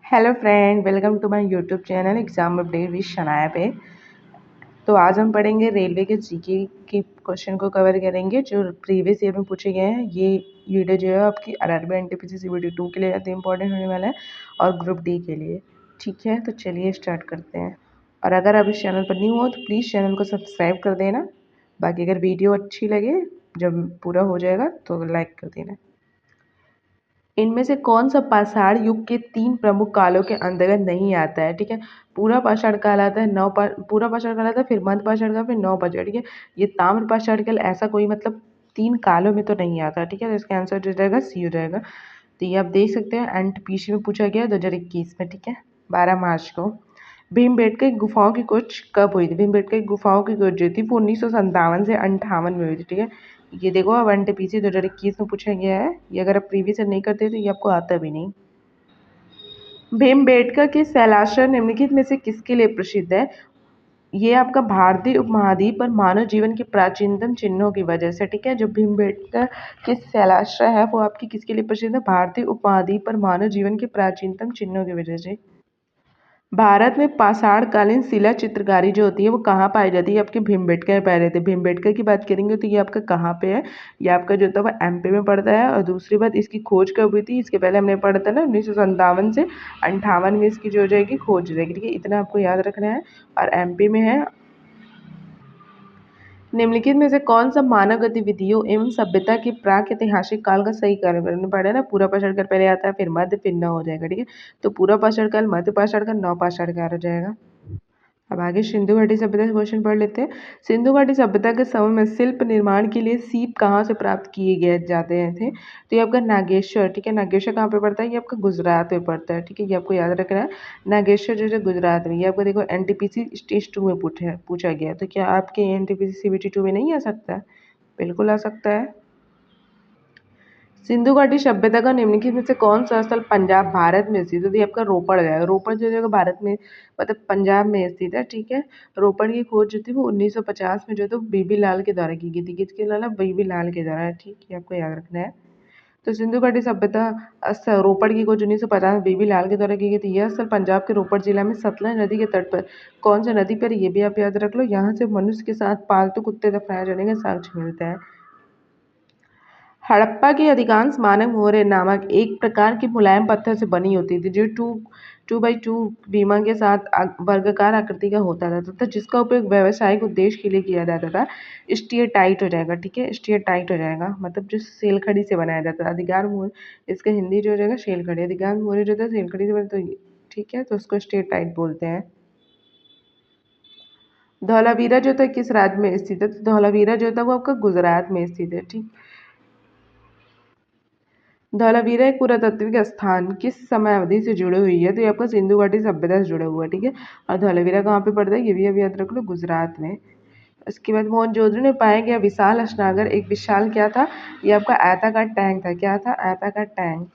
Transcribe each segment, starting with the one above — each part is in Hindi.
Hello friend, welcome to my YouTube channel exam update with Shanaya पे। तो आज हम पढ़ेंगे रेलवे के जीके के क्वेश्चन को कवर करेंगे जो प्रीवियस ईयर में पूछे गए हैं। ये वीडियो जो है आपकी आरआरबी एनटीपीसी सीबीटी 2 के लिए ज़्यादा इंपॉर्टेंट होने वाला है और ग्रुप डी के लिए। ठीक है, तो चलिए स्टार्ट करते हैं। और अगर आप इस चैनल पर न्यू हो तो प्लीज़ चैनल को सब्सक्राइब कर देना। बाकी अगर वीडियो अच्छी लगे जब पूरा हो जाएगा तो लाइक कर देना। इनमें से कौन सा पाषाण युग के 3 प्रमुख कालों के अंतर्गत नहीं आता है? ठीक है, पूरा पाषाण काल आता है, पूरा पाषाण काल आता है, फिर मध्य पाषाण काल, फिर नव पाषाण। ठीक है, ये ताम्र पाषाण काल ऐसा कोई मतलब 3 कालों में तो नहीं आता। ठीक है, तो इसका आंसर जो जाएगा सी हो जाएगा। तो ये आप देख सकते हैं एनटीपीसी में पूछा गया 2021 में। ठीक है, 12 मार्च को। भीमबेटका की गुफाओं की खोज कब हुई थी? भीमबेटका की गुफाओं की खोज जो थी वो 1957 से 58 में हुई थी। ठीक है, ये देखो अब एनटीपीसी 2021 में पूछा गया है। ये अगर आप प्रीवियस नहीं करते तो ये आपको आता भी नहीं। भीमबेटका के शैलाश्रय निम्नलिखित में से किसके लिए प्रसिद्ध है? ये आपका भारतीय उपमहाद्वीप पर मानव जीवन के प्राचीनतम चिन्हों की वजह से। ठीक है, जो भीमबेटका के शैलाश्रय है वो आपकी किसके लिए प्रसिद्ध है? भारतीय उपमहाद्वीप पर मानव जीवन के प्राचीनतम चिन्हों की वजह से। भारत में पाषाणकालीन शिला चित्रकारी जो होती है वो कहाँ पाई जाती है? आपके भीमबेटका में पाए जाते हैं। भीमबेटका की बात करेंगे तो ये आपका कहाँ पे है? ये आपका जो था वो एमपी में पड़ता है। और दूसरी बात, इसकी खोज कब हुई थी? इसके पहले हमने पढ़ा था ना 1957 से 58 में इसकी जो हो जाएगी खोज हो जाएगी। ठीक है, इतना आपको याद रखना है। और एमपी में है। निम्नलिखित में से कौन सा मानव गतिविधियों एवं सभ्यता के प्राक ऐतिहासिक काल का सही कारण पड़ा है ना? पूरा पाषाण काल पहले आता है, फिर मध्य, फिर नव हो जाएगा। ठीक है, तो पूरा पाषाण काल, मध्य पाषाण काल, नव पाषाण काल हो जाएगा। अब आगे सिंधु घाटी सभ्यता के क्वेश्चन पढ़ लेते हैं। सिंधु घाटी सभ्यता के समय में शिल्प निर्माण के लिए सीप कहाँ से प्राप्त किए गए जाते हैं थे? तो ये आपका नागेश्वर। ठीक है, नागेश्वर कहाँ पे पड़ता है? ये आपका गुजरात में पड़ता है। ठीक है, ये आपको याद रखना है। नागेश्वर जो है गुजरात में। ये आपको देखो एनटीपीसी स्टेज 2 में पूछा गया। तो क्या आपके एनटीपीसी सीबीटी 2 में नहीं आ सकता है? बिल्कुल आ सकता है। सिंधु घाटी सभ्यता का निम्नलिखित में से कौन सा स्थल पंजाब भारत में स्थित है? तो ये आपका रोपड़ जाएगा। रोपड़ जो जगह भारत में मतलब पंजाब में स्थित है। ठीक है, रोपड़ की खोज जो थी वो 1950 में जो तो बीबी लाल के द्वारा की गई थी। किसके द्वारा? बीबी लाल के द्वारा। ठीक है, आपको याद रखना है। तो सिंधु घाटी सभ्यता रोपड़ की खोज 1950 में बीबी लाल के द्वारा की गई थी। यह स्थल पंजाब के रोपड़ जिला में सतलज नदी के तट पर। कौन सी नदी पर? ये भी आप याद रख लो। यहाँ से मनुष्य के साथ पालतू कुत्ते दफनाए जाने का साक्ष्य मिलता है। हड़प्पा की अधिकांश मानव मोहरें नामक एक प्रकार की मुलायम पत्थर से बनी होती थी जो 2x2 बीमा के साथ वर्गाकार आकृति का होता था तथा जिसका उपयोग व्यावसायिक उद्देश्य के लिए किया जाता था। स्टीयरटाइट हो जाएगा। ठीक है, स्टीयरटाइट हो जाएगा मतलब जो सेलखड़ी से बनाया जाता है। अधिकार मोहर, इसका हिंदी जो हो जाएगा शेलखड़ी। अधिकांश मोहरें जो था सेलखड़ी से बने तो ठीक है, तो उसको स्टीयरटाइट बोलते हैं। धौलावीरा जो था किस राज्य में स्थित है? तो धौलावीरा जो था वो आपका गुजरात में स्थित है। ठीक, धौलावीरा एक पुरातात्विक स्थान किस समय अवधि से जुड़ी हुई है? तो ये आपका सिंधु घाटी सभ्यता से जुड़ा हुआ है। ठीक है, और धौलावीरा कहाँ पे पड़ता है? ये भी अभी याद रख लो, गुजरात में। उसके बाद मोहनजोदड़ो में पाया गया विशाल स्नागर एक विशाल क्या था? ये आपका आयताकार टैंक था। क्या था? आयताकार टैंक।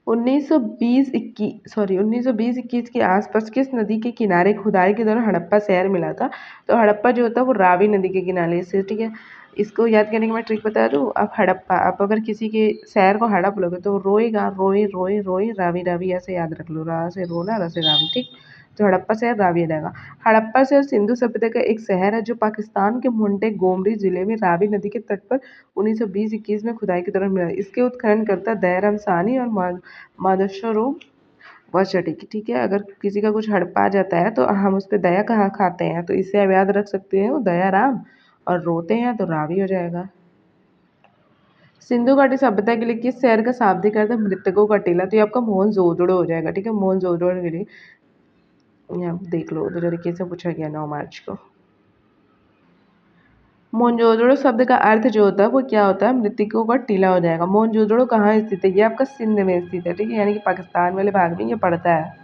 1920-21 के आसपास किस नदी के किनारे खुदाई के दौरान हड़प्पा शहर मिला था? तो हड़प्पा जो होता है वो रावी नदी के किनारे से। ठीक है, इसको याद करने की मैं ट्रिक बता दूँ। आप हड़प्पा, आप अगर किसी के शहर को हड़प लोगे तो रोएगा, रोए रोए रोए रावी रावी, ऐसे याद रख लो। रा से रोना, र से रावी। ठीक, तो हड़प्पा शहर रावी आ जाएगा। हड़प्पा शहर सिंधु सभ्यता का एक शहर है जो पाकिस्तान के मुंडे गोमरी जिले में रावी नदी के तट पर 1920-21 में खुदाई के दौरान मिला। इसके उत्खननकर्ता दयाराम साहनी और माधवस्वरूप वचटिक। ठीक है, अगर किसी का कुछ हड़पा जाता है तो हम उस पर दया कहाँ खाते हैं? तो इससे आप याद रख सकते हैं वो दयाराम, और रोते हैं तो रावी हो जाएगा। सिंधु घाटी सभ्यता के लिए किस शहर का शाब्दिक अर्थ है? मृतकों का टीला। तो ये आपका मोहनजोदड़ो हो जाएगा। ठीक है, मोहनजोदड़ो के लिए यहाँ देख लो 2021 से पूछा गया 9 मार्च को। मोहनजोदड़ो शब्द का अर्थ जो होता है वो क्या होता है? मृतकों का टीला हो जाएगा। मोहनजोदड़ो कहाँ स्थित है? ये आपका सिंध में स्थित है। ठीक है, यानी कि पाकिस्तान वाले भाग में ये पड़ता है।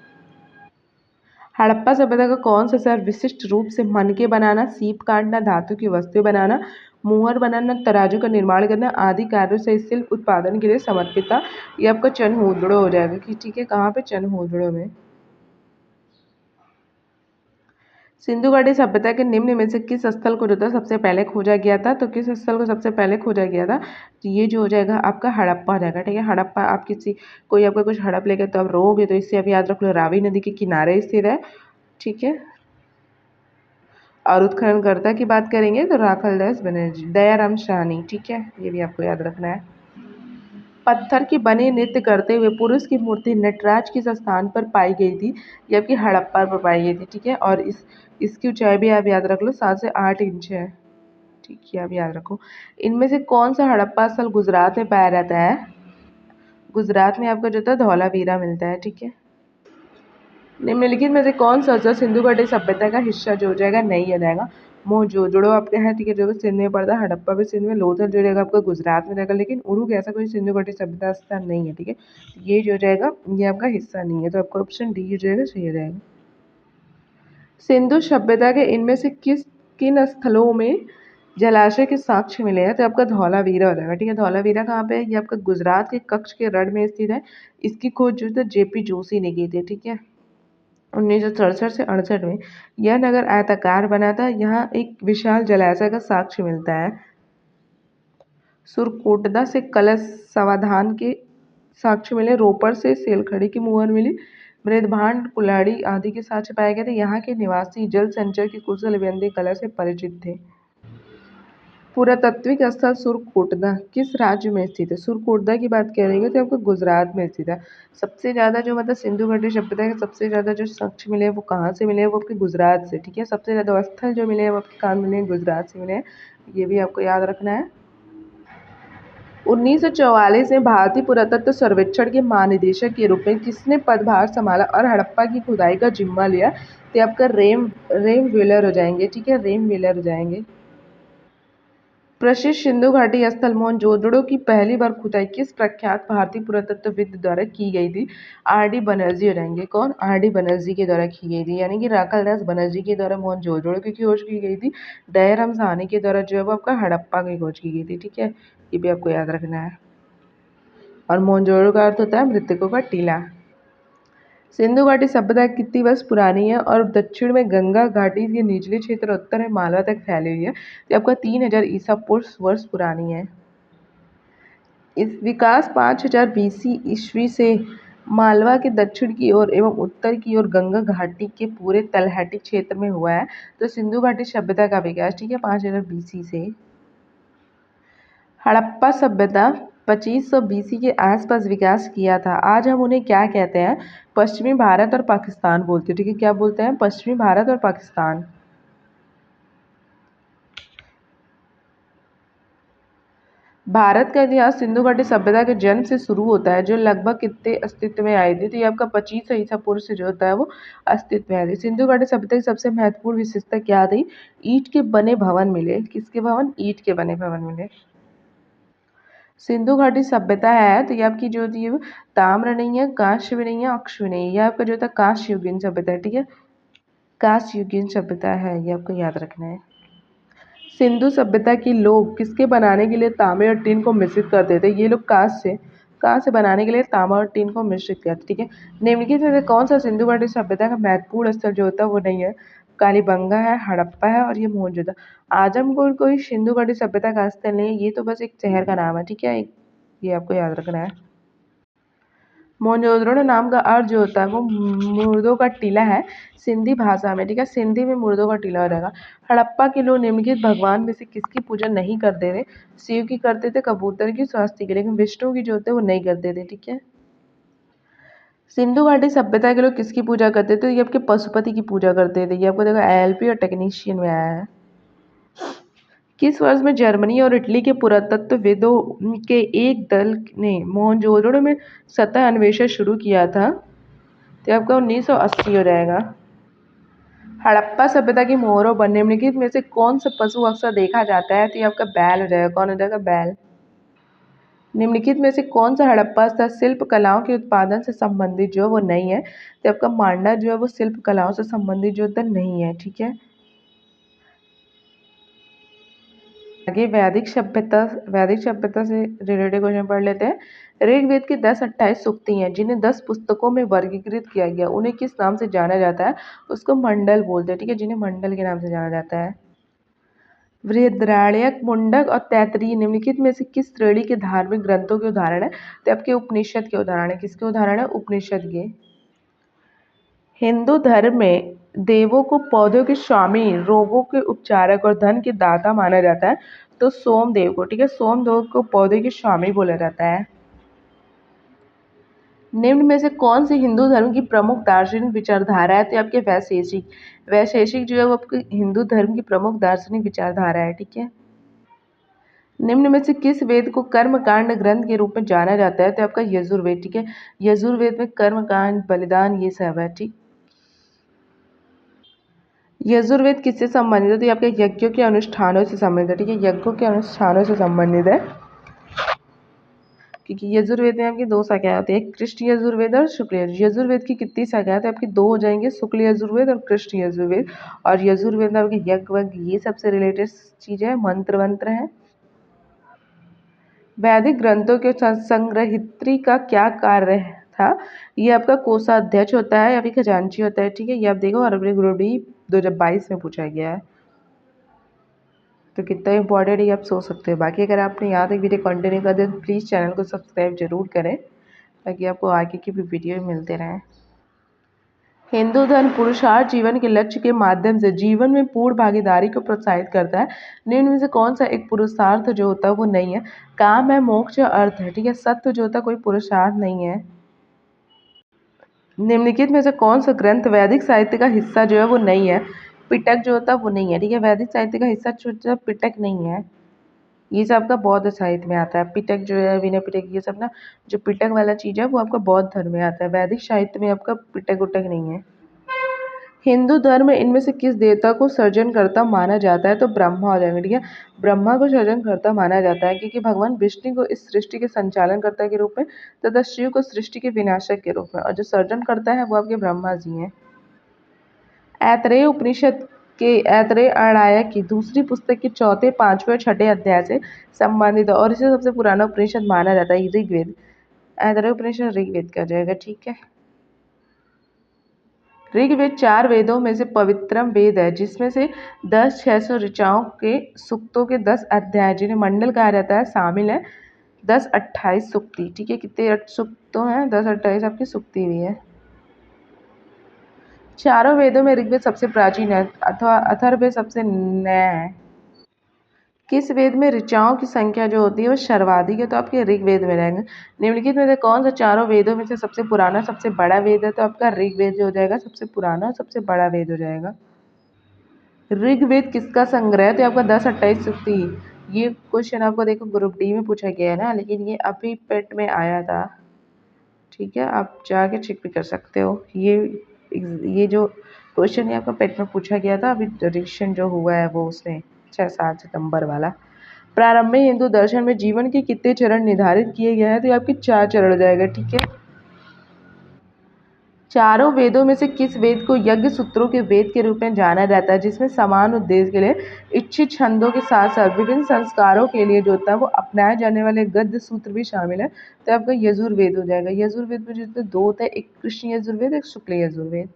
हड़प्पा सभ्यता का कौन सा शहर विशिष्ट रूप से मनके बनाना, सीप काटना, धातु की वस्तुएं बनाना, मुहर बनाना, तराजू का निर्माण करना आदि कार्यों से शिल्प उत्पादन के लिए समर्पित था? ये आपका चनहुदड़ो हो जाएगा। कि ठीक है, कहाँ पे? चनहुदड़ो में। सिंधु घाटी सभ्यता के निम्न में से किस स्थल को जो था सबसे पहले खोजा गया था? तो किस स्थल को सबसे पहले खोजा गया था? तो ये जो हो जाएगा आपका हड़प्पा हो जाएगा। ठीक है, हड़प्पा आप किसी कोई आपका कुछ हड़प लेके तो आप रोगे, तो इससे आप याद रख लो रावी नदी के किनारे स्थित है। ठीक है, और उत्खननकर्ता की बात करेंगे तो राखलदास बनर्जी, दयाराम साहनी। ठीक है, ये भी आपको याद रखना है। पत्थर की बनी नृत्य करते हुए पुरुष की मूर्ति नटराज किस स्थान पर पाई गई थी? जबकि हड़प्पा पर पाई गई थी। ठीक है, और इसकी ऊंचाई भी आप याद रख लो 7 से 8 इंच है। ठीक है, आप याद रखो। इनमें से कौन सा हड़प्पा स्थल गुजरात में पाया जाता है? गुजरात में आपको जो था धौलावीरा मिलता है। ठीक है, निम्नलिखित में से कौन सा जो सिंधु घाटी सभ्यता का हिस्सा जो हो जाएगा? नहीं हो जाएगा। मोहनजोदड़ो आपके है। ठीक है, जो सिंध में पड़ता है। हड़प्पा भी सिंध में, लोथल जो रहेगा आपका गुजरात में रहेगा, लेकिन उरुक ऐसा कोई सिंधु घाटी सभ्यता स्थान नहीं है। ठीक है, ये जो रहेगा ये आपका हिस्सा नहीं है, तो आपका ऑप्शन डी जो जाएगा सही हो जाएगा। सिंधु सभ्यता के इनमें से किन स्थलों में जलाशय के साक्ष्य मिले हैं? तो आपका धौलावीरा हो जाएगा। ठीक है, धौलावीरा कहाँ पे है? ये आपका गुजरात के कच्छ के रण में स्थित है। इसकी खोज जो है जेपी जोशी ने की थी। ठीक है, 1967 से 68 में यह नगर आयताकार बना था। यहाँ एक विशाल जलाशय का साक्ष्य मिलता है। सुरकोटदा से कलश समाधान के साक्ष्य मिले। रोपड़ से सेलखड़ी की मुहर मिली। मृदभांड कुल्हाड़ी आदि के साक्ष्य पाए गए थे। यहाँ के निवासी जल संचय की कुशल अभियंता कला से परिचित थे। पुरातात्विक स्थल सुरकोटदा किस राज्य में स्थित है? सुरकोटदा की बात करेंगे तो आपको गुजरात में स्थित है। सबसे ज़्यादा जो मतलब सिंधु घाटी सभ्यता के सबसे ज़्यादा जो साक्ष्य मिले हैं वो कहाँ से मिले हैं? वो आपके गुजरात से। ठीक है, सबसे ज़्यादा स्थल जो मिले हैं वो आपके कहाँ मिले हैं? गुजरात से मिले हैं। ये भी आपको याद रखना है। 1944 में भारतीय पुरातत्व सर्वेक्षण के महानिदेशक के रूप में किसने पदभार संभाला और हड़प्पा की खुदाई का जिम्मा लिया? तो आपका रेम व्हीलर हो जाएंगे। ठीक है, रेम व्हीलर हो जाएंगे। प्रसिद्ध सिंधु घाटी स्थल मोहनजोदड़ो की पहली बार खुदाई किस प्रख्यात भारतीय पुरातत्वविद द्वारा की गई थी? आर डी बनर्जी हो जाएंगे। कौन? आर डी बनर्जी के द्वारा की गई थी, यानी कि राखलदास बनर्जी के द्वारा मोहनजोदड़ो की खोज की गई थी। दयाराम साहनी के द्वारा जो है वो आपका हड़प्पा की खोज की गई थी। ठीक है, ये भी आपको याद रखना है। और मोहनजोदड़ो का अर्थ होता है मृतकों का टीला। सिंधु घाटी सभ्यता कितनी वर्ष पुरानी है और दक्षिण में गंगा घाटी के निचले क्षेत्र उत्तर में मालवा तक फैली हुई है? तो आपका 3000 ईसा पूर्व वर्ष पुरानी है। इस विकास 5000 बीसी ईस्वी से मालवा के दक्षिण की ओर एवं उत्तर की ओर गंगा घाटी के पूरे तलहटी क्षेत्र में हुआ है। तो सिंधु घाटी सभ्यता का विकास, ठीक है, 5000 बीसी से। हड़प्पा सभ्यता 2500 बीसी के आसपास विकास किया था। आज हम उन्हें क्या कहते हैं? पश्चिमी भारत और पाकिस्तान बोलते हैं। ठीक है, क्या बोलते हैं? पश्चिमी भारत और पाकिस्तान। भारत का इतिहास सिंधु घाटी सभ्यता के जन्म से शुरू होता है, जो लगभग कितने अस्तित्व में आई थी? तो ये आपका 2500 ईसा पूर्व से जो होता है वो अस्तित्व में आई थी। सिंधु घाटी सभ्यता की सबसे महत्वपूर्ण विशेषता क्या थी? ईंट के बने भवन मिले। किसके भवन? ईंट के बने भवन मिले। सिंधु घाटी सभ्यता है तो ये आपकी जो होती है वो ताम्र नहीं है, कांस्य भी नहीं है, अक्ष भी नहीं है। ये आपका जो होता है कांस्य युगीन सभ्यता है। ठीक है, कांस्य युगीन सभ्यता है, ये आपको याद रखना है। सिंधु सभ्यता के लोग किसके बनाने के लिए तांबे और टीन को मिश्रित करते थे? ये लोग कांस्य बनाने के लिए तांबा और टीन को मिश्रित करते। ठीक है, निम्नलिखित में से कौन सा सिंधु घाटी सभ्यता का महत्वपूर्ण स्थल जो होता है वो नहीं है? कालीबंगा है, हड़प्पा है और ये मोहनजोदड़ो। आजमगढ़ कोई सिंधु घाटी सभ्यता का स्थल नहीं है, ये तो बस एक शहर का नाम है। ठीक है, ये आपको याद रखना है। मोहनजोदड़ो नाम का अर्थ जो होता है वो मुर्दों का टीला है सिंधी भाषा में। ठीक है, सिंधी में मुर्दों का टीला हो जाएगा। हड़प्पा के लोग निम्नलिखित भगवान में से किसकी पूजा नहीं करते थे? शिव की करते थे, कबूतर की, स्वस्ति की, लेकिन विष्णु की जो होते वो नहीं करते थे। ठीक है, सिंधु घाटी सभ्यता के लोग किसकी पूजा करते थे? ये आपके पशुपति की पूजा करते थे। ये आपको देखो एलपी और टेक्नीशियन में आया है। किस वर्ष में जर्मनी और इटली के पुरातत्वविदों के एक दल ने मोहनजोदड़ो में सतह अन्वेषण शुरू किया था? तो आपका 1980 हो जाएगा। हड़प्पा सभ्यता की मोहरों पर निम्नलिखित में से कौन सा पशु अक्सर देखा जाता है? तो ये आपका बैल हो जाएगा। कौन हो जाएगा? बैल। निम्नलिखित में से कौन सा हड़प्पा स्थल शिल्प कलाओं के उत्पादन से संबंधित जो है वो नहीं है? तो आपका मांडा जो है वो शिल्प कलाओं से संबंधित जो होता नहीं है। ठीक है, आगे वैदिक सभ्यता से रिलेटेड क्वेश्चन पढ़ लेते हैं। ऋग्वेद की 10-28 सूक्ति हैं जिन्हें 10 पुस्तकों में वर्गीकृत किया गया, उन्हें किस नाम से जाना जाता है? उसको मंडल बोलते हैं, ठीक है, जिन्हें मंडल के नाम से जाना जाता है। बृहदारण्यक, मुंडक और तैत्तिरीय निम्नलिखित में से किस श्रेणी के धार्मिक ग्रंथों के उदाहरण है? तो आपके उपनिषद के उदाहरण है। किसके उदाहरण है? उपनिषद के। हिंदू धर्म में देवों को पौधों के स्वामी, रोगों के उपचारक और धन के दाता माना जाता है। तो सोमदेव को, ठीक है, सोमदेव को पौधे के स्वामी बोला जाता है। निम्न में से कौन सी हिंदू धर्म की प्रमुख दार्शनिक विचारधारा है? तो आपके वैशेषिक। वैशेषिक जो है वो आपके हिंदू धर्म की प्रमुख दार्शनिक विचारधारा है, ठीक है। निम्न में से किस वेद को कर्मकांड ग्रंथ के रूप में जाना जाता है? तो आपका यजुर्वेद, ठीक है। यजुर्वेद में कर्मकांड, बलिदान ये सब है, ठीक। यजुर्वेद किससे संबंधित है? तो ये आपके यज्ञों के अनुष्ठानों से संबंधित है, ठीक है, यज्ञों के अनुष्ठानों से संबंधित है। क्योंकि यजुर्वेद में आपकी 2 शाखाएं होती है, कृष्ण यजुर्वेद और शुक्ल यजुर्वेद। यजुर्वेद की कितनी शाखाएं? तो आपकी 2 हो जाएंगे, शुक्ल यजुर्वेद और कृष्ण यजुर्वेद। और यजुर्वेद में आपके यज्ञ वज्ञ ये सबसे रिलेटेड चीजें है, मंत्र वंत्र है। वैदिक ग्रंथों के संग्रहित्री का क्या कार्य था? ये आपका कोषाध्यक्ष होता है या फिर खजांची होता है, ठीक है। ये आप देखो अरबी ग्रुप डी 2022 में पूछा गया है, तो कितना इंपॉर्टेंट है ये आप सोच सकते हो। बाकी अगर आपने यहाँ तक वीडियो कंटिन्यू कर दिया तो प्लीज़ चैनल को सब्सक्राइब जरूर करें ताकि आपको आगे की भी वीडियो मिलते रहें। हिंदू धर्म पुरुषार्थ जीवन के लक्ष्य के माध्यम से जीवन में पूर्ण भागीदारी को प्रोत्साहित करता है। निम्न में से कौन सा एक पुरुषार्थ जो होता है वो नहीं है? काम है, मोक्ष या अर्थ है, ठीक है। सत्य जो होता है कोई पुरुषार्थ नहीं है। निम्नलिखित में से कौन सा ग्रंथ वैदिक साहित्य का हिस्सा जो है वो नहीं है? पिटक जो होता है वो नहीं है, ठीक है। वैदिक साहित्य का हिस्सा जो पिटक नहीं है। ये सब आपका बौद्ध साहित्य में आता है। पिटक जो है, विनय पिटक, ये सब ना जो पिटक वाला चीज है वो आपका बौद्ध धर्म में आता है। वैदिक साहित्य में आपका पिटक उटक नहीं है। हिंदू धर्म में इनमें से किस देवता को सृजनकर्ता माना जाता है? तो ब्रह्मा हो जाएगा, ठीक है। ब्रह्मा को सृजनकर्ता माना जाता है क्योंकि भगवान विष्णु को इस सृष्टि के संचालनकर्ता के रूप में तथा शिव को सृष्टि के विनाशक के रूप में, और जो सर्जन करता है वो आपके ब्रह्मा जी हैं। ऐतरेय उपनिषद के ऐतरेय अरण्यक की दूसरी पुस्तक के चौथे, पांचवें और छठे अध्याय से संबंधित है और इसे सबसे पुराना उपनिषद माना जाता है ऋग्वेद। ऐतरेय उपनिषद ऋग्वेद का जाएगा, ठीक है। ऋग्वेद 4 वेदों में से पवित्रम वेद है जिसमें से 10,600 ऋचाओं के सूक्तों के 10 अध्याय जिन्हें मंडल कहा जाता है शामिल है। 10-28 सूक्ति, ठीक है। कितने सूक्तों हैं? 10-28 आपकी सूक्ति भी है। चारों वेदों में ऋग्वेद सबसे प्राचीन है अथवा अथर्ववेद सबसे नया है। किस वेद में ऋचाओं की संख्या जो होती है वो सर्वाधिक है? तो आपके ऋग्वेद में रहेंगे। निम्नलिखित में से कौन सा चारों वेदों में से सबसे पुराना सबसे बड़ा वेद है? तो आपका ऋग्वेद जो हो जाएगा सबसे पुराना और सबसे बड़ा वेद हो जाएगा। ऋग्वेद किसका संग्रह है? तो आपका 10-28 सूक्ति। ये क्वेश्चन आपको देखो ग्रुप डी में पूछा गया है ना, लेकिन ये अभी पेट में आया था, ठीक है। आप जाके चेक भी कर सकते हो। ये जो क्वेश्चन है आपका पेट में पूछा गया था, अभी रिविजन जो हुआ है वो उसमें 6-7 सितंबर वाला। प्रारंभिक हिंदू दर्शन में जीवन के कितने चरण निर्धारित किए गए हैं? तो ये आपके 4 चरण हो जाएगा, ठीक है। चारों वेदों में से किस वेद को यज्ञ सूत्रों के वेद के रूप में जाना जाता है जिसमें समान उद्देश्य के लिए इच्छित छंदों के साथ साथ विभिन्न संस्कारों के लिए जो होता है वो अपनाए जाने वाले गद्य सूत्र भी शामिल है? तो आपका यजुर्वेद हो जाएगा। यजुर्वेद में जितने 2 होते हैं, एक कृष्ण यजुर्वेद, एक शुक्ल यजुर्वेद।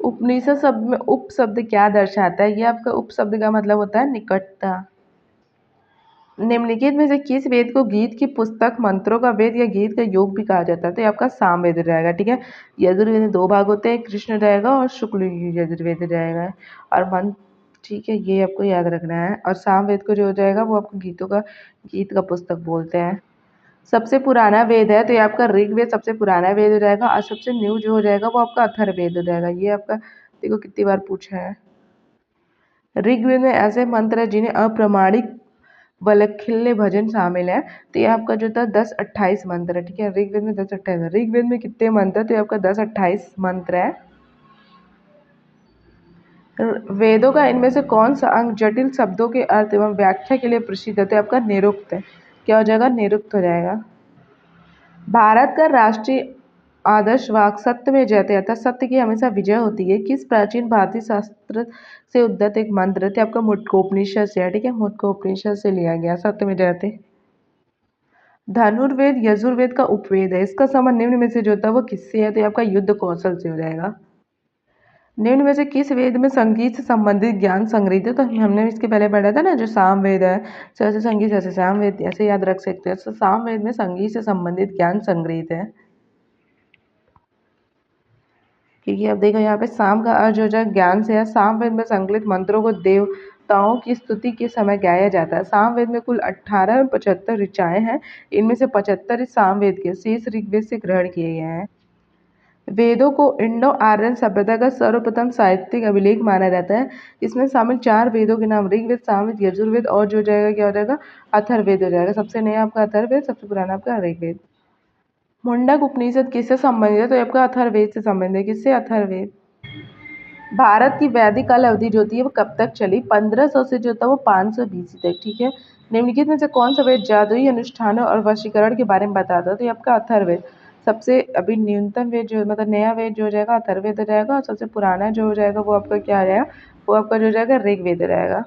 उपनिषद शब्द में उप शब्द क्या दर्शाता है? ये आपका उप शब्द का मतलब होता है निकटता। निम्नलिखित में से किस वेद को गीत की पुस्तक, मंत्रों का वेद या गीत का योग भी कहा जाता है? तो ये आपका सामवेद रहेगा, ठीक है। यजुर्वेद में 2 भाग होते हैं, कृष्ण रहेगा और शुक्ल यजुर्वेद रहेगा। और मंत्र, ठीक है, ये आपको याद रखना है। और सामवेद को जो हो जाएगा वो आपको गीत का पुस्तक बोलते हैं। सबसे पुराना वेद है तो ये आपका ऋग्वेद सबसे पुराना वेद हो जाएगा और सबसे न्यू जो हो जाएगा वो आपका अथर्ववेद हो जाएगा। ये आपका देखो कितनी बार पूछा है। ऋग्वेद में ऐसे मंत्र हैं जिन्हें अप्रामाणिक वल्लखिल्य भजन शामिल है। तो ये आपका जो था 10-28 मंत्र है, ठीक है। ऋग्वेद में 10-28। ऋग्वेद में कितने मंत्र है? तो ये आपका 10-28 मंत्र है। वेदों का इनमें से कौन सा अंग जटिल शब्दों के अर्थ एवं व्याख्या के लिए प्रसिद्ध है? तो आपका निरुक्त है। क्या हो जाएगा? निरुक्त हो जाएगा। भारत का राष्ट्रीय आदर्श वाक् सत्य में जयते अर्थात सत्य की हमेशा विजय होती है। किस प्राचीन भारतीय शास्त्र से उद्धत एक मंत्र थे? आपका मुंडकोपनिषद से है, ठीक है, मुंडकोपनिषद से लिया गया सत्य में जयते। धनुर्वेद यजुर्वेद का उपवेद है, इसका संबंध निम्न में से जो होता है वो किससे है? तो ये आपका युद्ध कौशल से हो जाएगा। निम्न में से किस वेद में संगीत से संबंधित ज्ञान संग्रहित है? तो हमने इसके पहले पढ़ा था ना, जो साम वेद है, जैसे संगीत जैसे साम वेद, ऐसे याद रख सकते हैं। तो साम वेद में संगीत से संबंधित ज्ञान संग्रहित है। क्योंकि अब देखो यहाँ पे साम का अर्थ जो है ज्ञान से है। साम वेद में संकलित मंत्रों को देवताओं की स्तुति के समय गाया जाता है। साम वेद में कुल 18 75 ऋचाएं हैं। इनमें से 75 इस साम वेद के शेष ऋग्वेद से ग्रहण किए गए हैं। वेदों को इंडो आर्यन सभ्यता का सर्वप्रथम साहित्यिक अभिलेख माना जाता है। इसमें शामिल 4 वेदों के नाम ऋग्वेद, सामवेद, यजुर्वेद और जो जाएगा क्या हो जाएगा, अथर्ववेद हो जाएगा। सबसे नया आपका अथर्ववेद, सबसे पुराना आपका ऋग्वेद। मुंडक उपनिषद किससे संबंधित है? तो ये आपका अथर्ववेद से संबंधित है। किससे? अथर्ववेद। भारत की वैदिक काल अवधि जो होती है वो कब तक चली? 1500 से जो था वो 500 BC तक, ठीक है। निम्नलिखित में से कौन सा वेद जादुई अनुष्ठानों और वशीकरण के बारे में बताता है? तो ये आपका अथर्ववेद। सबसे अभी न्यूनतम वेद जो मतलब नया वेद जो हो जाएगा अथर्ववेद हो जाएगा, और सबसे पुराना जो हो जाएगा वो आपका क्या आ जाएगा, वो आपका जो हो जाएगा ऋग्वेद हो जाएगा।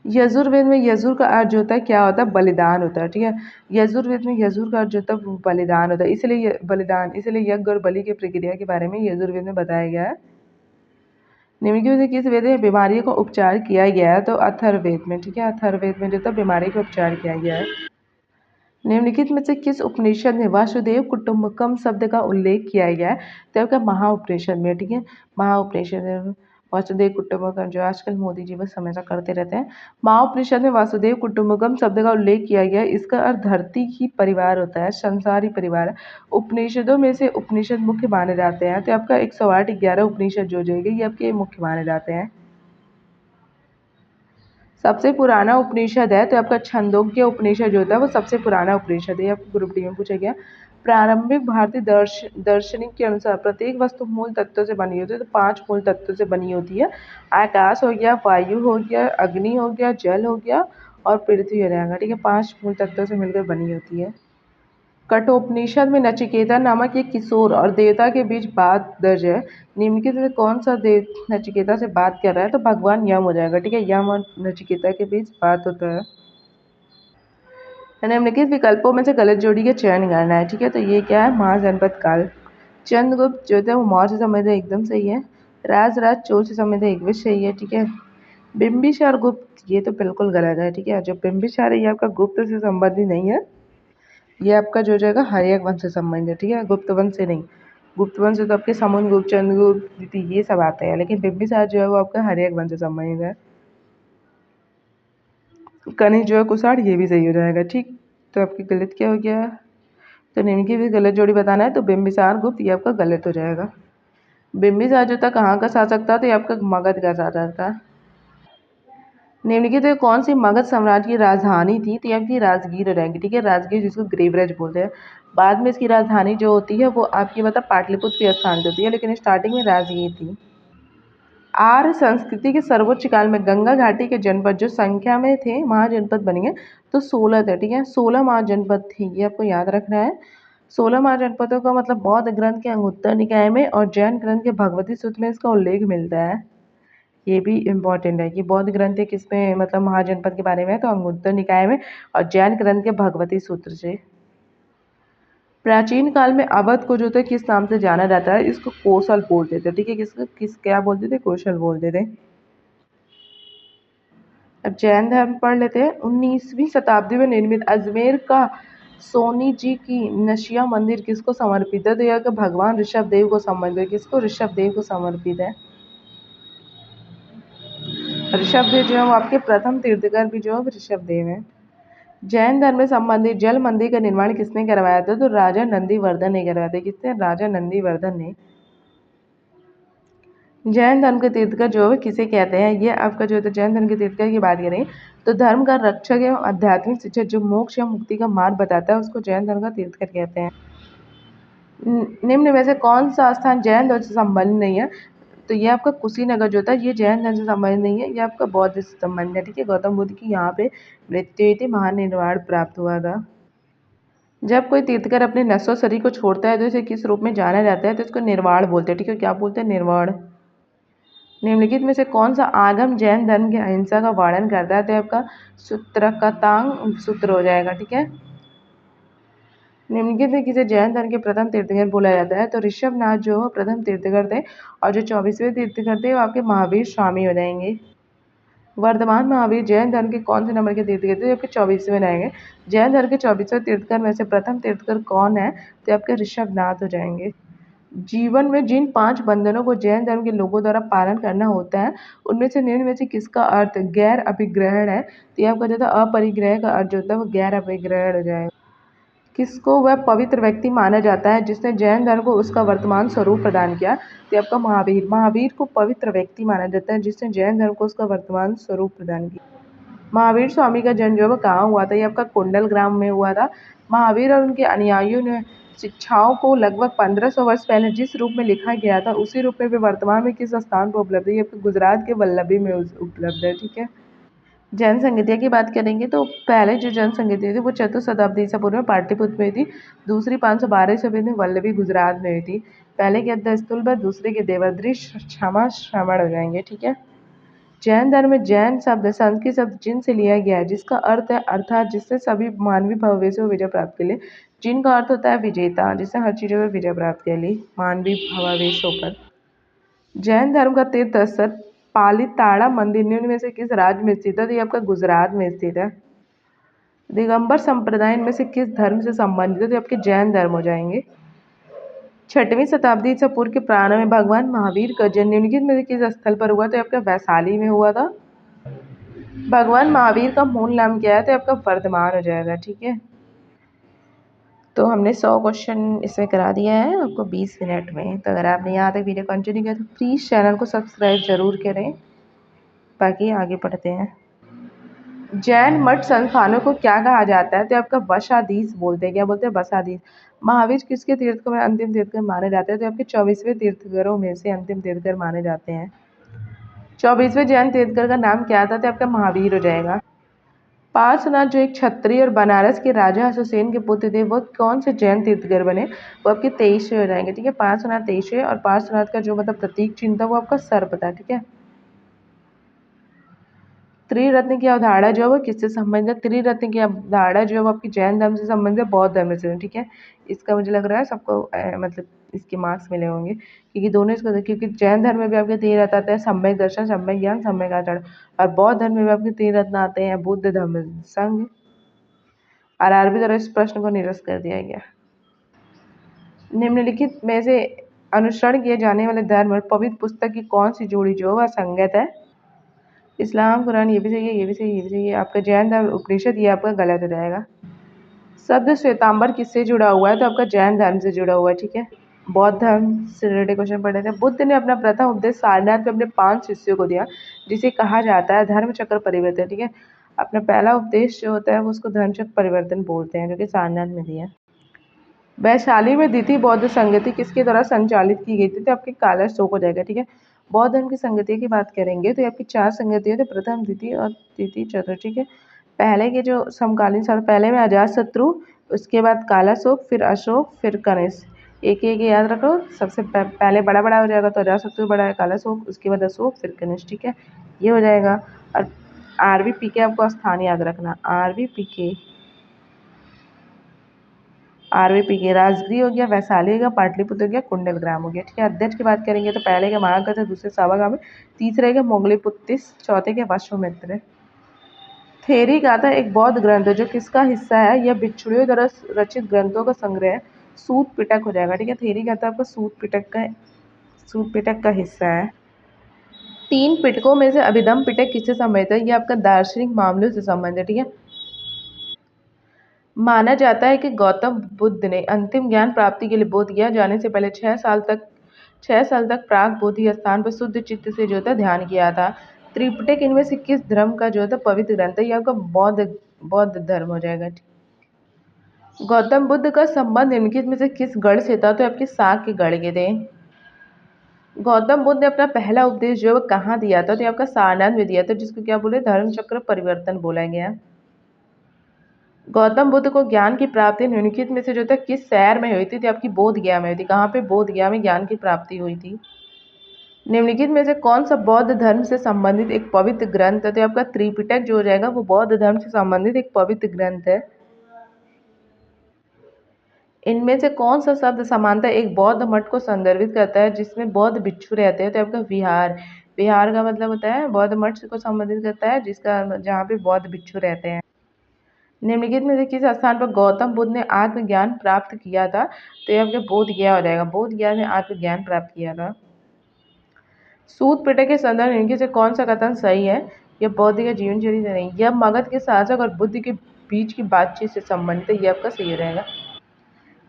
यजुर्वेद में यजुर का अर्थ जो होता है क्या होता है? बलिदान होता है, ठीक है। यजुर्वेद में यजुर का अर्थ जो होता है वो बलिदान होता है, इसलिए बलिदान, इसलिए यज्ञ और बलि की प्रक्रिया के बारे में यजुर्वेद में बताया गया है। निम्नलिखित में से किस वेद में बीमारियों का उपचार किया गया है? तो अथर्ववेद में, ठीक है, अथर्ववेद में जो था बीमारी का उपचार किया गया है। निम्नलिखित में से किस उपनिषद में वासुदेव कुटुंबकम शब्द का उल्लेख किया गया है? तो आपका महाउपनिषद में, ठीक है, महाउपनिषद में वासुदेव कुटुंबकम, जो आजकल मोदी जी बस हमेशा करते रहते हैं। महाउपनिषद में वासुदेव कुटुंबकम शब्द का उल्लेख किया गया है। इसका अर्थ धरती ही परिवार होता है, संसार ही परिवार है। उपनिषदों में से उपनिषद मुख्य माने जाते हैं। तो आपका 108 11 उपनिषद जो जाएंगे ये आपके मुख्य माने जाते हैं। सबसे पुराना उपनिषद है तो आपका छंदोग्य उपनिषद जो होता है वो सबसे पुराना उपनिषद है। आपको ग्रुप डी में पूछा गया। प्रारंभिक भारतीय दार्शनिक के अनुसार प्रत्येक वस्तु मूल तत्वों से बनी होती है। तो 5 मूल तत्वों से बनी होती है। आकाश हो गया, वायु हो गया, अग्नि हो गया, जल हो गया और पृथ्वी हो जाएगा, ठीक है। 5 मूल तत्वों से मिलकर बनी होती है। कठोपनिषद में नचिकेता नामक एक किशोर और देवता के बीच बात दर्ज है। निम्नलिखित में कौन सा देव नचिकेता से बात कर रहा है? तो भगवान यम हो जाएगा, ठीक है। यम और नचिकेता के बीच बात होता है। निम्नलिखित विकल्पों में से गलत जोड़ी का चयन करना है, ठीक है। तो ये क्या है? महाजनपद काल। चंद्रगुप्त जो थे वो मौर्य समय थे, एकदम सही है। राजराज चोल से समय थे, एक भी सही है, ठीक है। बिंबिसार गुप्त ये तो बिल्कुल गलत है, ठीक है। जो बिंबिसार है ये आपका गुप्त से संबंधित नहीं है। ये आपका जो जाएगा हर्यक वंश से संबंधित है, ठीक है, गुप्त वंश से नहीं। गुप्त वंश से तो आपके समुद्रगुप्त, चंद्रगुप्त ये सब आते हैं, लेकिन बिंबिसार जो है वो आपका हर्यक वंश से संबंधित है। कनिष्क जो है कुषाण, ये भी सही हो जाएगा, ठीक। तो आपकी गलत क्या हो गया? तो निम्न की भी गलत जोड़ी बताना है। तो बिंबिसार गुप्त ये आपका गलत हो जाएगा। बिंबिसार जो था कहाँ का शासक था? तो ये आपका मगध का शासक था। निम्नलिखित में कौन सी मगध साम्राज्य की राजधानी थी? तो ये आपकी राजगीर हो जाएगी, ठीक है, राजगीर जिसको ग्रीवरेज बोलते हैं। बाद में इसकी राजधानी जो होती है वो आपकी मतलब पाटलिपुत्र स्थान होती है, लेकिन स्टार्टिंग में राजगीर थी। आर्य संस्कृति के सर्वोच्च काल में गंगा घाटी के जनपद जो संख्या में थे महाजनपद बनेंगे, तो 16 थे, ठीक है, 16 महाजनपद थे, ये आपको याद रखना है। 16 महाजनपदों का मतलब बौद्ध ग्रंथ के अंगुत्तर निकाय में और जैन ग्रंथ के भगवती सूत्र में इसका उल्लेख मिलता है। ये भी इम्पोर्टेंट है कि बौद्ध ग्रंथ है किसमें मतलब महाजनपद के बारे में है, तो अंगुत्तर निकाय में, और जैन ग्रंथ के भगवती सूत्र से। प्राचीन काल में अवध को जो था किस नाम से जाना जाता है? इसको कौशल बोलते थे, ठीक है, किस क्या बोलते थे? कौशल बोलते थे। अब जैन धर्म पढ़ लेते हैं। 19वीं शताब्दी में निर्मित अजमेर का सोनी जी की नशिया मंदिर किसको समर्पित है? तो यह भगवान ऋषभ देव को समर्पित है। किसको? ऋषभ देव को समर्पित है। ऋषभ देव जो है वो आपके प्रथम तीर्थकर भी जो है ऋषभ देव है। जैन धर्म में संबंधित जल मंदिर का निर्माण किसने करवाया था? तो राजा नंदीवर्धन ने करवाया था। किसने? राजा नंदीवर्धन ने। जैन धर्म के तीर्थकर जो है किसे कहते हैं? ये आपका जो है जैन धर्म के तीर्थकर की बात करें तो धर्म का रक्षक एवं आध्यात्मिक शिक्षक जो मोक्ष या मुक्ति का मार्ग बताता है उसको जैन धर्म का तीर्थकर कहते हैं। निम्न में से कौन सा स्थान जैन धर्म से संबंधित नहीं है? तो ये आपका कुशीनगर जो था ये जैन धर्म से संबंधित नहीं है, ये आपका बौद्ध से संबंधित है, ठीक है। गौतम बुद्ध की यहाँ पे मृत्यु हुई थी, महानिर्वाण प्राप्त हुआ था। जब कोई तीर्थकर अपने नश्वर शरीर को छोड़ता है तो इसे किस रूप में जाना जाता है? तो इसको निर्वाण बोलते हैं। ठीक है, क्या बोलते हैं? निर्वाण। निम्नलिखित में से कौन सा आगम जैन धर्म की अहिंसा का वर्णन करता है? तो आपका सूत्रकतांग सूत्र हो जाएगा। ठीक है, निम्नलिखित में किसे जैन धर्म के प्रथम तीर्थंकर बोला जाता है? तो ऋषभनाथ जो प्रथम तीर्थंकर थे, और जो 24वें तीर्थंकर थे वो आपके महावीर स्वामी हो जाएंगे। वर्धमान महावीर जैन धर्म के कौन से नंबर के तीर्थंकर थे? जो आपके 24वें रहेंगे। जैन धर्म के 24वें तीर्थंकर में से प्रथम तीर्थंकर कौन है? तो आपके ऋषभनाथ हो जाएंगे। जीवन में जिन 5 बंधनों को जैन धर्म के लोगों द्वारा पालन करना होता है, उनमें से निम्न में से किसका अर्थ गैर अभिग्रहण है? तो ये आपका जो था अपरिग्रह का अर्थ जो होता है वो गैर अभिग्रहण हो जाएगा। किसको वह पवित्र व्यक्ति माना जाता है जिसने जैन धर्म को उसका वर्तमान स्वरूप प्रदान किया? तो आपका महावीर। महावीर को पवित्र व्यक्ति माना जाता है जिसने जैन धर्म को उसका वर्तमान स्वरूप प्रदान किया। महावीर स्वामी का जन्म जो है कहाँ हुआ था? ये आपका कुंडल ग्राम में हुआ था। महावीर और उनके अनुयायियों ने शिक्षाओं को लगभग 1500 वर्ष पहले जिस रूप में लिखा गया था उसी रूप में वे वर्तमान में किस स्थान पर उपलब्ध है? ये आपके गुजरात के वल्लभी में उपलब्ध है। ठीक है, जैन संगीतिया की बात करेंगे तो पहले जो जैन संगीतिया थी वो 4वीं शताब्दी ईसा पूर्व में पाटलिपुत्र में हुई थी। दूसरी 512 ईस्वी में वल्लभी गुजरात में हुई थी। पहले के अद्वैतस्थूल दूसरे के देवाद्री क्षमा श्रवण हो जाएंगे। ठीक है, जैन धर्म में जैन शब्द संस्कृत शब्द जिन से लिया गया है जिसका अर्थ है अर्थात जिससे सभी मानवीय भवावेशों विजय प्राप्त के लिए। जिन का अर्थ होता है विजेता, जिससे हर चीज़ों पर विजय प्राप्त के लिए मानवीय भवावेशों पर। जैन धर्म का तीर्थ स्थल पालीताड़ा मंदिर निम्न में से किस राज्य में स्थित है? तो ये आपका गुजरात में स्थित है। दिगंबर संप्रदाय में से किस धर्म से संबंधित है? तो आपके जैन धर्म हो जाएंगे। 6वीं शताब्दी ईसा पूर्व के प्रारंभ में भगवान महावीर का जन्म निम्नलिखित में से किस स्थल पर हुआ? तो आपका वैशाली में हुआ था। भगवान महावीर का मूल नाम क्या है? तो आपका वर्धमान हो जाएगा। ठीक है, तो हमने 100 क्वेश्चन इसमें करा दिया है आपको 20 मिनट में। तो अगर आपने यहाँ तक वीडियो कंटिन्यू किया तो प्लीज़ चैनल को सब्सक्राइब जरूर करें। बाकी आगे पढ़ते हैं। जैन मठ संस्थानों को क्या कहा जाता है? तो आपका वशाधीश बोलते हैं। क्या बोलते हैं? वशाधीश। महावीर किसके तीर्थकर में अंतिम तीर्थकर माने जाते हैं? तो आपके 24वें तीर्थकरों में से अंतिम तीर्थकर माने जाते हैं। 24वें जैन तीर्थकर का नाम क्या था? तो आपका महावीर हो जाएगा। पार्श्वनाथ जो एक क्षत्रिय और बनारस के राजा हुसैन के पुत्र थे वो कौन से जैन तीर्थकर बने? वो आपके 23वें हो जाएंगे। ठीक है, पार्श्वनाथ 23वें, और पार्श्वनाथ का जो मतलब प्रतीक चिन्ह था वो आपका सर्प था। ठीक है, त्रिरत्न की अवधारणा जो है वो किससे संबंधित है? त्रिरत्न की अवधारणा जो है वो आपकी जैन धर्म से संबंधित है, बौद्ध धर्म से। ठीक है, इसका मुझे लग रहा है सबको मतलब इसके मार्क्स मिले होंगे क्योंकि दोनों इसको, क्योंकि जैन धर्म में भी आपके 3 रत्न आते हैं, सम्यक दर्शन, सम्यक ज्ञान, सम्यक आचरण, और बौद्ध धर्म में भी आपके 3 रत्न आते हैं, बुद्ध, धम्म, संघ। आरआरबी द्वारा इस प्रश्न को निरस्त कर दिया गया। निम्नलिखित में से अनुसरण किए जाने वाले धर्म और पवित्र पुस्तक की कौन सी जोड़ी जो है संगत है? इस्लाम, कुरान, ये भी सही है, ये भी सही है, ये भी सही है। आपका जैन धर्म उपनिषद ये आपका गलत हो जाएगा। शब्द श्वेतांबर किससे जुड़ा हुआ है? तो आपका जैन धर्म से जुड़ा हुआ है। ठीक है, बौद्ध धर्म से रिलेटेड क्वेश्चन पढ़े थे। बुद्ध ने अपना प्रथम उपदेश सारनाथ में अपने 5 शिष्यों को दिया जिसे कहा जाता है धर्म चक्र परिवर्तन। ठीक है, अपना पहला उपदेश जो होता है वो उसको धर्म चक्र परिवर्तन बोलते हैं जो कि सारनाथ में दिया। वैशाली में द्वितीय बौद्ध संगति किसके द्वारा संचालित की गई थी? तो आपके काला शोक हो जाएगा। ठीक है, बौद्ध धर्म की संगति की बात करेंगे तो आपकी 4 संगतियाँ थे, प्रथम, द्वितीय और तृतीय, चतुर्थ। ठीक है, पहले के जो समकालीन साल, पहले में अजातशत्रु, उसके बाद काला शोक, फिर अशोक, फिर कनिष्क। एक एक याद रखो, सबसे पहले बड़ा बड़ा हो जाएगा तो अजातशत्रु बड़ा है, काला शोक, उसके बाद अशोक, फिर कनिष्क। ठीक है, ये हो जाएगा। और RVPK आपको स्थान याद रखना, RVPK राजगृह हो गया, वैशाली हो गया, पाटलिपुत्र हो गया, कुंडल ग्राम हो गया। ठीक है, अध्यक्ष की बात करेंगे तो पहले के महागत है, दूसरे सावागामी, तीसरे के मोगलीपुत्तिस, चौथे के वशुमित्र। थेरी गाथा एक बौद्ध ग्रंथ है जो किसका हिस्सा है? यह भिक्षुणियों द्वारा रचित ग्रंथों का संग्रह है। सूत पिटक हो जाएगा। ठीक है, थेरी गाथा आपका सूत पिटक का हिस्सा है। 3 पिटकों में से अभिधम पिटक किससे संबंधित है? यह आपका दार्शनिक मामलों से संबंधित है। ठीक है, माना जाता है कि गौतम बुद्ध ने अंतिम ज्ञान प्राप्ति के लिए बोध गया जाने से पहले 6 साल तक प्राग बोधि स्थान पर शुद्ध चित्त से जो था ध्यान किया था। त्रिपिटक इनमें से किस धर्म का जो था पवित्र ग्रंथ है? यह आपका बौद्ध धर्म हो जाएगा। गौतम बुद्ध का संबंध निम्नलिखित में से किस गढ़ से था? तो आपके साग के गढ़ के थे। गौतम बुद्ध ने अपना पहला उपदेश जो है वो कहाँ दिया था? तो ये आपका सारनाथ में दिया था जिसको क्या बोले? धर्म चक्र परिवर्तन बोला गया। गौतम बुद्ध को ज्ञान की प्राप्ति निम्नलिखित में से जो था किस शहर में हुई थी? तो आपकी बोध गया में हुई थी। कहाँ पे? बोध गया में ज्ञान की प्राप्ति हुई थी। निम्नलिखित में से कौन सा बौद्ध धर्म से संबंधित एक पवित्र ग्रंथ है? तो आपका त्रिपिटक जो हो जाएगा वो बौद्ध धर्म से संबंधित एक पवित्र ग्रंथ है। इनमें से कौन सा शब्द समानता एक बौद्ध मठ को संदर्भित करता है जिसमें बौद्ध भिक्षु रहते हैं? तो आपका विहार। विहार का मतलब होता है बौद्ध मठ को संबंधित करता है जिसका जहाँ पे बौद्ध भिक्षु रहते हैं। निम्नलिखित में से किस स्थान पर गौतम बुद्ध ने आत्मज्ञान प्राप्त किया था? तो ये आपके बोध गया हो जाएगा। बोध गया में आत्मज्ञान प्राप्त किया था। सूत पिटक के संदर्भ में इनके से कौन सा कथन सही है? यह बौद्ध के जीवन शैली से नहीं, यह मगध के शासक और बुद्ध के बीच की बातचीत से संबंधित है। ये आपका सही रहेगा।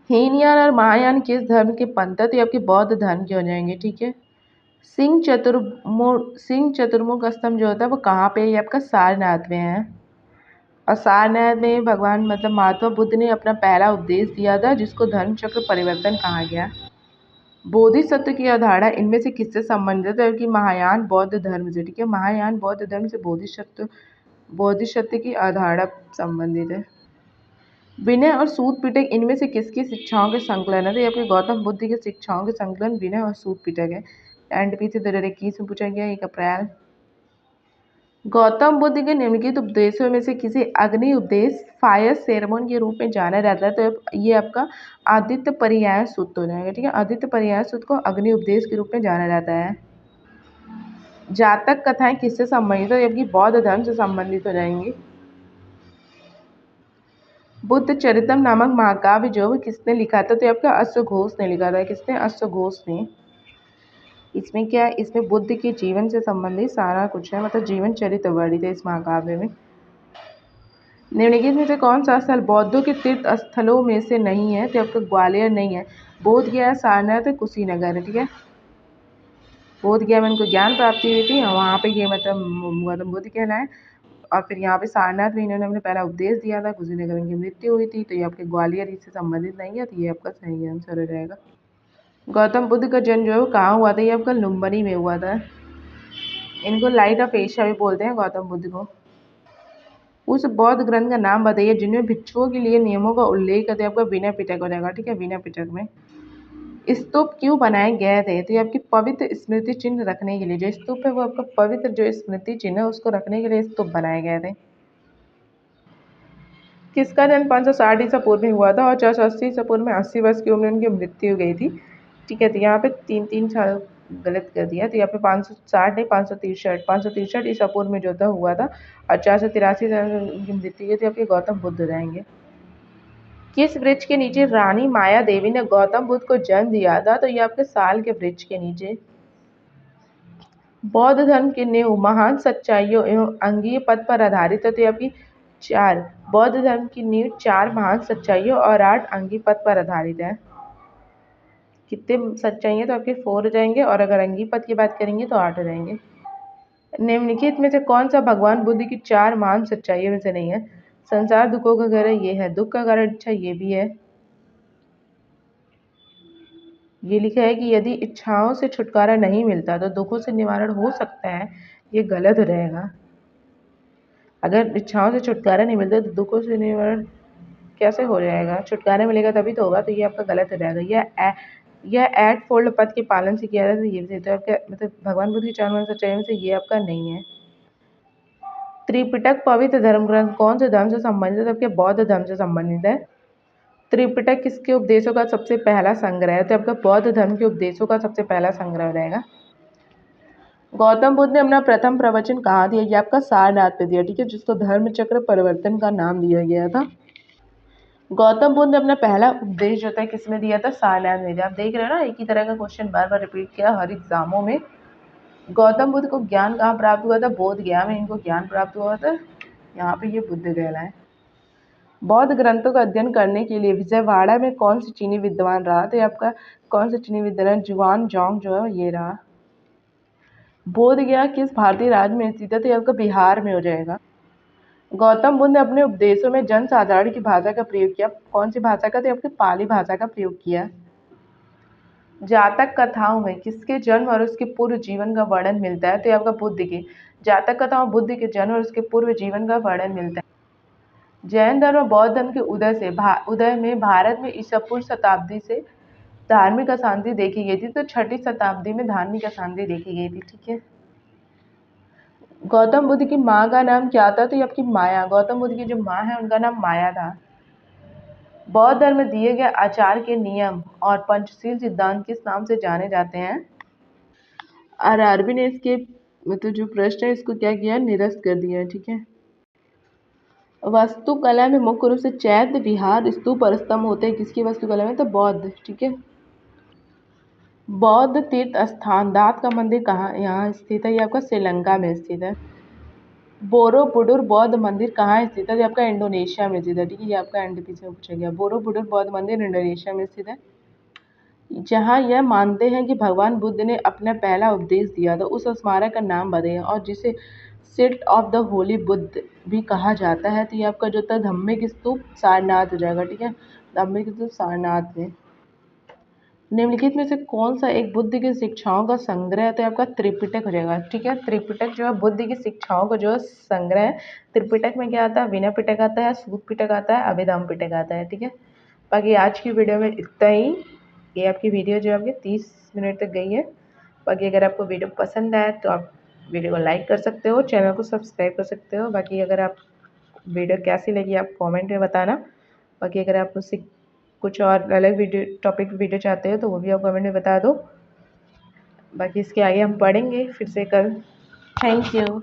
हीनयान और महायान किस धर्म के पंथ है? तो ये आपके बौद्ध धर्म के हो जाएंगे। ठीक है। सिंह चतुर्मुख स्तंभ जो होता है वो कहाँ पे है? ये आपका सारनाथ में है। और सारनाथ में भगवान मतलब महात्मा बुद्ध ने अपना पहला उपदेश दिया था जिसको धर्म चक्र परिवर्तन कहा गया। बोधिसत्व की अवधारणा इनमें से किससे संबंधित है? कि महायान बौद्ध धर्म से। ठीक है। महायान बौद्ध धर्म से बोधिसत्व की अवधारणा संबंधित है। विनय और सूत पिटक इनमें से किसकी शिक्षाओं के संकलन है? तो ये आपके गौतम बुद्ध की शिक्षाओं के संकलन विनय और सूत पिटक है। एनटीपीसी 2021 में पूछा गया 1 अप्रैल। गौतम बुद्ध के निम्नलिखित उपदेशों में से किसी अग्नि उपदेश फायर सेरेमनी के रूप में जाना जाता है? तो ये आपका आदित्य पर्याय सूत्र हो जाएगा। ठीक है। आदित्य पर्याय सूत्र को अग्नि उपदेश के रूप में जाना जाता है। जातक कथाएं किससे संबंधित है? जबकि बौद्ध धर्म से संबंधित हो जाएंगी। बुद्ध चरितम नामक महाकाव्य जो किसने लिखा था? तो आपका अश्वघोष ने लिखा था। किसने? अश्वघोष ने। इसमें क्या है? इसमें बुद्ध के जीवन से संबंधित सारा कुछ है, मतलब जीवन चरित्र वर्णित है इस महाकाव्य में। निम्नलिखित में से कौन सा स्थल बौद्धों के तीर्थ स्थलों में से नहीं है? तो आपका ग्वालियर नहीं है। बोध गया, सारनाथ, कुशीनगर है। ठीक है। बोध गया में उनको ज्ञान प्राप्ति हुई थी, वहाँ पे ये मतलब गौतम बुद्ध कहलाए। और फिर यहाँ पे सारनाथ में इन्होंने अपने पहला उपदेश दिया था। कुशीनगर में इनकी मृत्यु हुई थी। तो ये आपके ग्वालियर इससे संबंधित नहीं है। तो ये आपका सही आंसर हो जाएगा। गौतम बुद्ध का जन्म जो है वो कहाँ हुआ था? ये आपका लुम्बिनी में हुआ था। इनको लाइट ऑफ एशिया भी बोलते हैं गौतम बुद्ध को। उस बौद्ध ग्रंथ का नाम बताइए जिनमें भिक्षुओं के लिए नियमों का उल्लेख है। तो आपका विनय पिटक हो जाएगा। ठीक है। विनय पिटक में स्तूप क्यों बनाए गए थे? तो ये आपकी पवित्र स्मृति चिन्ह रखने के लिए। जो स्तूप है वो आपका पवित्र जो स्मृति चिन्ह है उसको रखने के लिए स्तूप बनाए गए थे। किसका जन्म 560 ईसा पूर्व में हुआ था और 480 ईसा पूर्व में 80 वर्ष की उम्र में उनकी मृत्यु हो गई थी? ठीक है। तो यहाँ पे 3 साल गलत कर दिया। तो यहाँ पे 560 नहीं 563 ईसा पूर्व में जो था हुआ था और 483 उनकी मृत्यु हुई थी। आपके गौतम बुद्ध रहेंगे। किस वृक्ष के नीचे रानी माया देवी ने गौतम बुद्ध को जन्म दिया था? तो ये आपके साल के वृक्ष के नीचे। बौद्ध धर्म की नींव महान सच्चाइयों एवं अंगीय पद पर आधारित है। तो ये आपकी 4 बौद्ध धर्म की नींव 4 महान सच्चाइयों और 8 अंगीय पद पर आधारित है। कितने सच्चाई तो आपके 4 हो जाएंगे और अगर अंगीय पद की बात करेंगे तो 8 हो जाएंगे। निम्नलिखित में से कौन सा भगवान बुद्ध की 4 महान सच्चाइयों में से नहीं है? संसार दुखों का घर है, ये है। दुख का कारण इच्छा, ये भी है। ये लिखा है कि यदि इच्छाओं से छुटकारा नहीं मिलता तो दुखों से निवारण हो सकता है। ये गलत रहेगा। अगर इच्छाओं से छुटकारा नहीं मिलता तो दुखों से निवारण कैसे हो जाएगा? छुटकारा मिलेगा तभी तो होगा। तो ये आपका गलत हो जाएगा। यह एट फोल्ड पद के पालन से किया जाता है। ये भी तो आपका मतलब भगवान बुद्ध की 4 महान सच्चाइयों में से ये आपका नहीं है। त्रिपिटक पवित्र धर्म ग्रंथ कौन से धर्म से संबंधित है? आपके बौद्ध धर्म से संबंधित है। त्रिपिटक किसके उपदेशों का सबसे पहला संग्रह है? तो आपका बौद्ध धर्म के उपदेशों का सबसे पहला संग्रह रहेगा। गौतम बुद्ध ने अपना प्रथम प्रवचन कहाँ दिया? ये आपका सारनाथ पे दिया। ठीक है। जिसको धर्म चक्र परिवर्तन का नाम दिया गया था। गौतम बुद्ध ने अपना पहला उपदेश जो था किसमें दिया था? सारनाथ में दिया। आप देख रहे हो ना एक ही तरह का क्वेश्चन बार बार रिपीट किया हर एग्जामों में। गौतम बुद्ध को ज्ञान कहाँ प्राप्त हुआ था? बोध गया में इनको ज्ञान प्राप्त हुआ था। यहाँ पे ये बुद्ध कहलाए। बौद्ध ग्रंथों का अध्ययन करने के लिए विजयवाड़ा में कौन सी चीनी विद्वान रहा? तो ये आपका कौन सा चीनी विद्वान? जुआन जोंग जो है ये रहा। बोध गया किस भारतीय राज्य में स्थित है? तो ये आपका बिहार में हो जाएगा। गौतम बुद्ध ने अपने उपदेशों में जनसाधारण की भाषा का प्रयोग किया। कौन सी भाषा का? तो आपकी पाली भाषा का प्रयोग किया। जातक कथाओं में किसके जन्म और उसके पूर्व जीवन का वर्णन मिलता है? तो ये आपका बुद्ध के। जातक कथाओं बुद्ध के जन्म और उसके पूर्व जीवन का वर्णन मिलता है। जैन धर्म और बौद्ध धर्म के उदय में भारत में ईसा पूर्व शताब्दी से धार्मिक अशांति देखी गई थी। तो 6ठी शताब्दी में धार्मिक अशांति देखी गई थी। ठीक है। गौतम बुद्ध की माँ का नाम क्या था? तो ये आपकी माया। गौतम बुद्ध की जो माँ है उनका नाम माया था। बौद्ध धर्म में दिए गए आचार के नियम और पंचशील सिद्धांत किस नाम से जाने जाते हैं? आरआरबी ने इसके मतलब जो प्रश्न है इसको क्या किया, निरस्त कर दिया है। ठीक है। वास्तुकला में मुख्य रूप से चैत्य, विहार, स्तूप और स्तंभ होते हैं। किसकी वास्तुकला में? तो बौद्ध। ठीक है। बौद्ध तीर्थ स्थान दात का मंदिर कहाँ यहाँ स्थित है? ये आपका श्रीलंका में स्थित है। बोरोबुडुर बौद्ध मंदिर कहाँ स्थित है? ये आपका इंडोनेशिया में स्थित है। ठीक है। ये आपका एनडीपी से पूछा गया। बोरोबुडुर बौद्ध मंदिर इंडोनेशिया में स्थित है। जहाँ यह मानते हैं कि भगवान बुद्ध ने अपना पहला उपदेश दिया था, उस स्मारक का नाम बताइए। और जिसे seat of the holy Buddha भी कहा जाता है। तो ये आपका जो था धम्मिक स्तूप सारनाथ हो जाएगा। ठीक है। धम्मिक स्तूप सारनाथ में। निम्नलिखित में से कौन सा एक बुद्ध की शिक्षाओं का संग्रह है? तो आपका त्रिपिटक हो जाएगा। ठीक है। त्रिपिटक जो है बुद्ध की शिक्षाओं का जो संग्रह है। त्रिपिटक में क्या आता है? विनय पिटक आता है, सूत पिटक आता है, अभिधम्म पिटक आता है। ठीक है। बाकी आज की वीडियो में इतना ही। ये आपकी वीडियो जो आपके 30 मिनट तक गई है। बाकी अगर आपको वीडियो पसंद आए तो आप वीडियो को लाइक कर सकते हो, चैनल को सब्सक्राइब कर सकते हो। बाकी अगर आप वीडियो कैसी लगी आप कमेंट में बताना। बाकी अगर आप मुझसे कुछ और अलग वीडियो टॉपिक वीडियो चाहते हो तो वो भी आप कमेंट में बता दो। बाकी इसके आगे हम पढ़ेंगे फिर से कल। Thank you.